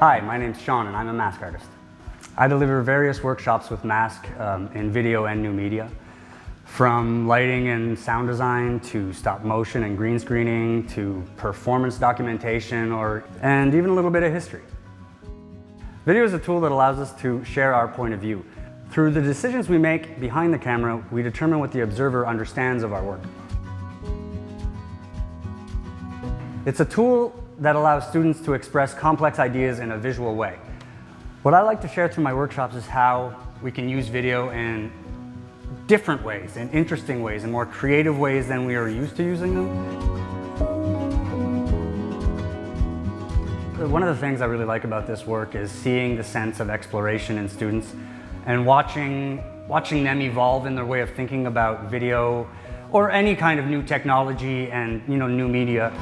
Hi, my name's Shaun and I'm a mask artist. I deliver various workshops with mask in video and new media, from lighting and sound design to stop motion and green screening to performance documentation and even a little bit of history. Video is a tool that allows us to share our point of view. Through the decisions we make behind the camera, we determine what the observer understands of our work. It's a tool that allows students to express complex ideas in a visual way. What I like to share through my workshops is how we can use video in different ways, in interesting ways, in more creative ways than we are used to using them. One of the things I really like about this work is seeing the sense of exploration in students and watching them evolve in their way of thinking about video or any kind of new technology and new media.